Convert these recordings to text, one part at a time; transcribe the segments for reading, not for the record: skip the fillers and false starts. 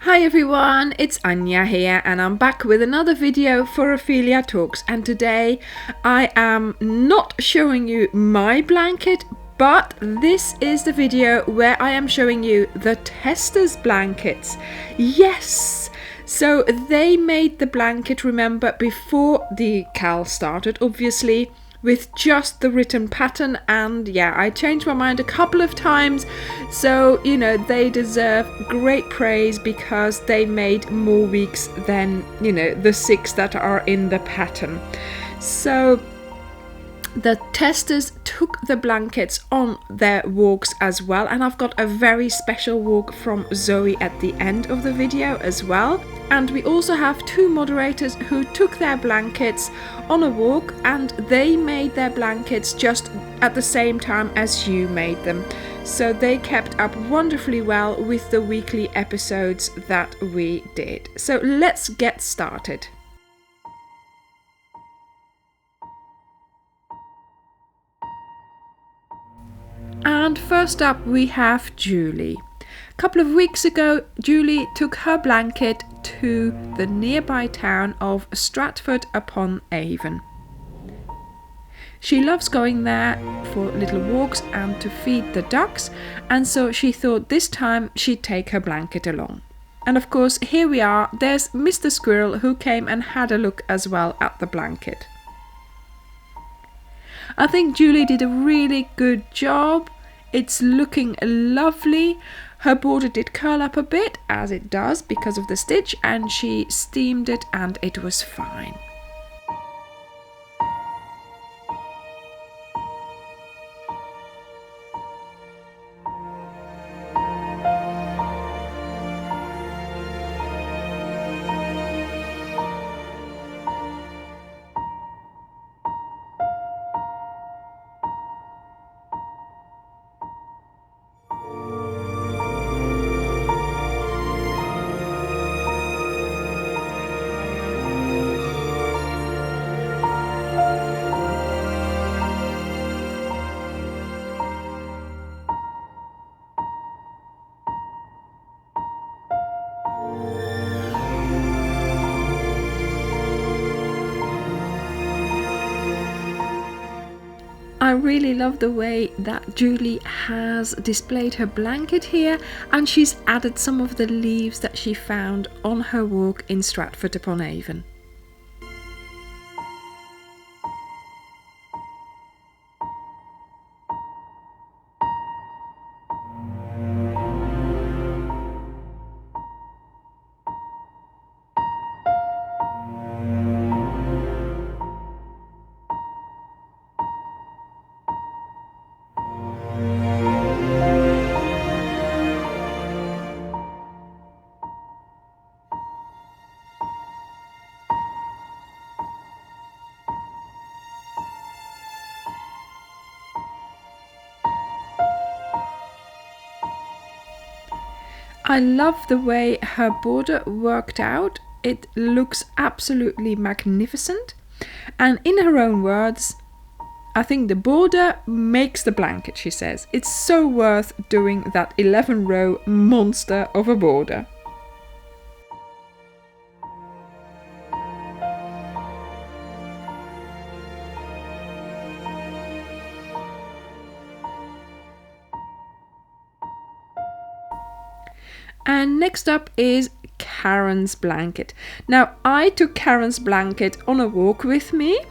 Hi everyone, it's Anja here and I'm back with another video for Ophelia Talks, and today I am not showing you my blanket, but this is the video where I am showing you the testers' blankets. Yes! So they made the blanket, remember, before the CAL started, obviously, with just the written pattern, and yeah, I changed my mind a couple of times, so you know, they deserve great praise because they made more weeks than, you know, the 6 that are in the pattern. So the testers took the blankets on their walks as well, and I've got a very special walk from Zoe at the end of the video as well. And we also have 2 moderators who took their blankets on a walk, and they made their blankets just at the same time as you made them. So they kept up wonderfully well with the weekly episodes that we did. So let's get started. And first up we have Julie. A couple of weeks ago, Julie took her blanket to the nearby town of Stratford-upon-Avon. She loves going there for little walks and to feed the ducks, and so she thought this time she'd take her blanket along. And of course, here we are, there's Mr. Squirrel who came and had a look as well at the blanket. I think Julie did a really good job. It's looking lovely. Her border did curl up a bit, as it does because of the stitch, and she steamed it and it was fine. I really love the way that Julie has displayed her blanket here, and she's added some of the leaves that she found on her walk in Stratford-upon-Avon. I love the way her border worked out. It looks absolutely magnificent. And in her own words, I think the border makes the blanket, she says. It's so worth doing that 11-row monster of a border. And next up is Karen's blanket. Now, I took Karen's blanket on a walk with me,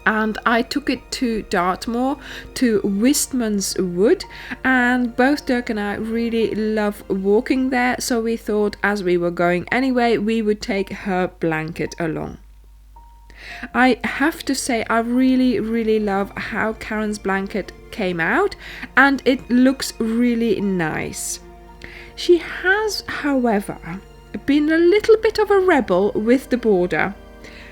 and I took it to Dartmoor, to Wistman's Wood, and both Dirk and I really love walking there, so we thought as we were going anyway, we would take her blanket along. I have to say, I really love how Karen's blanket came out, and it looks really nice. She has, however, been a little bit of a rebel with the border.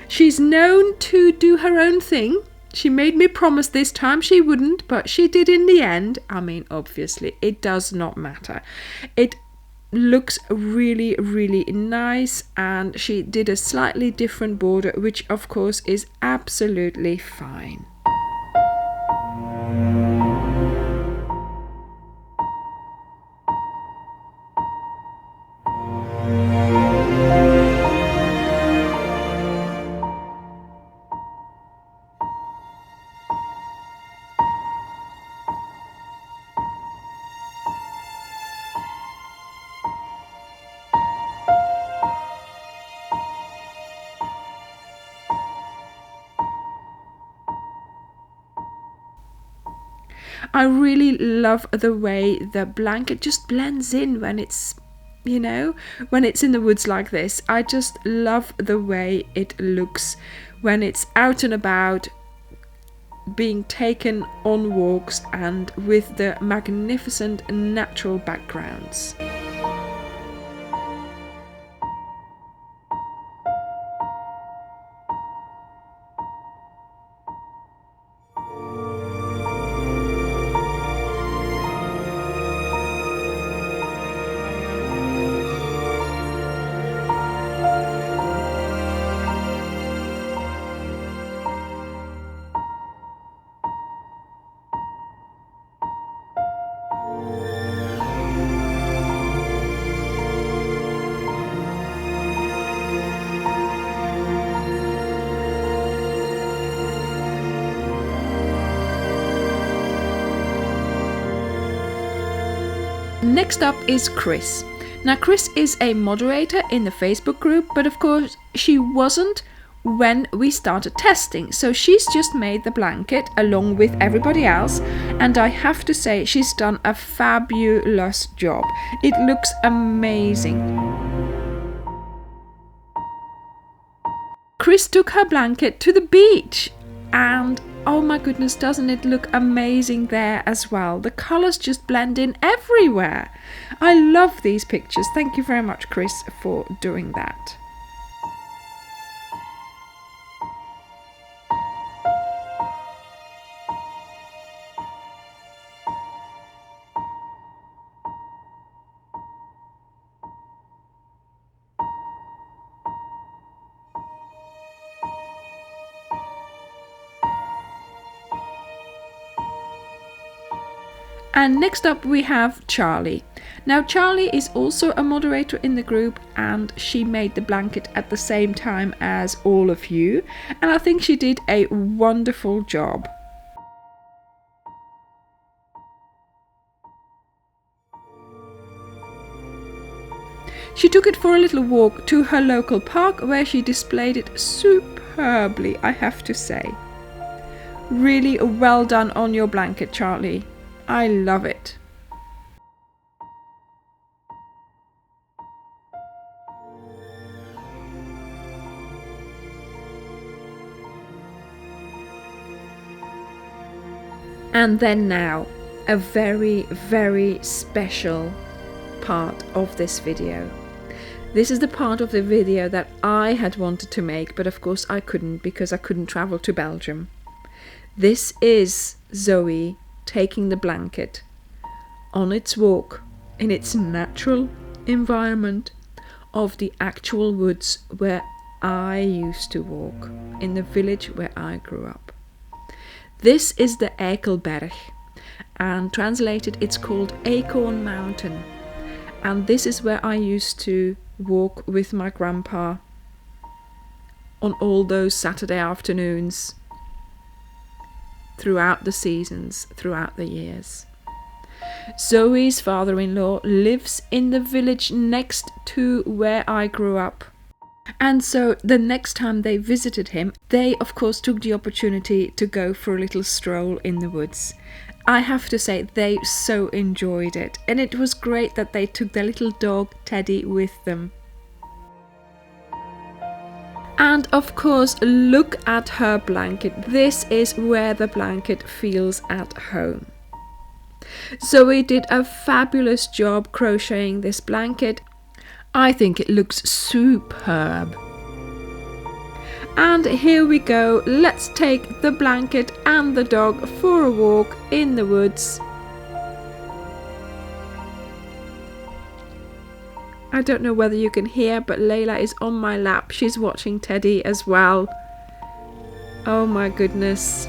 She's known to do her own thing. She made me promise this time she wouldn't, but she did in the end. I mean, obviously, it does not matter. looks really, really nice, and she did a slightly different border, which of course is absolutely fine. I really love the way the blanket just blends in when it's, you know, when it's in the woods like this. I just love the way it looks when it's out and about, being taken on walks and with the magnificent natural backgrounds. Next up is Chris. Now Chris is a moderator in the Facebook group, but of course she wasn't when we started testing. So she's just made the blanket along with everybody else, and I have to say she's done a fabulous job. It looks amazing. Chris took her blanket to the beach, and oh my goodness, doesn't it look amazing there as well? The colours just blend in everywhere. I love these pictures. Thank you very much, Chris, for doing that. And next up we have Charlie. Now Charlie is also a moderator in the group, and she made the blanket at the same time as all of you, and I think she did a wonderful job. She took it for a little walk to her local park, where she displayed it superbly, I have to say. Really well done on your blanket, Charlie. I love it. And then now, a very, very special part of this video. This is the part of the video that I had wanted to make, but of course I couldn't because I couldn't travel to Belgium. This is Zoe taking the blanket on its walk in its natural environment of the actual woods where I used to walk, in the village where I grew up. This is the Eikelberg, and translated it's called Acorn Mountain, and this is where I used to walk with my grandpa on all those Saturday afternoons throughout the seasons, throughout the years. Zoe's father-in-law lives in the village next to where I grew up. And so the next time they visited him, they of course took the opportunity to go for a little stroll in the woods. I have to say they so enjoyed it, and it was great that they took their little dog Teddy with them. And of course, look at her blanket. This is where the blanket feels at home. Zoe did a fabulous job crocheting this blanket. I think it looks superb. And here we go. Let's take the blanket and the dog for a walk in the woods. I don't know whether you can hear, but Layla is on my lap. She's watching Teddy as well. Oh my goodness.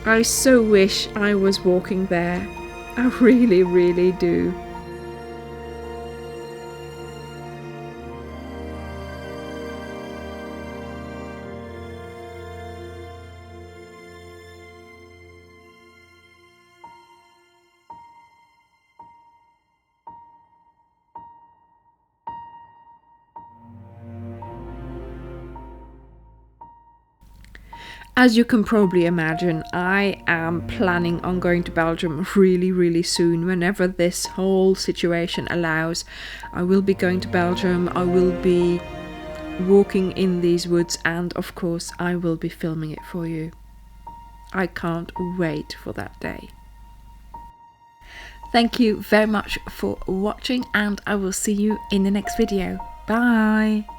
I so wish I was walking there. I really, really do. As you can probably imagine, I am planning on going to Belgium really, really soon. Whenever this whole situation allows, I will be going to Belgium. I will be walking in these woods, and of course I will be filming it for you. I can't wait for that day. Thank you very much for watching, and I will see you in the next video. Bye!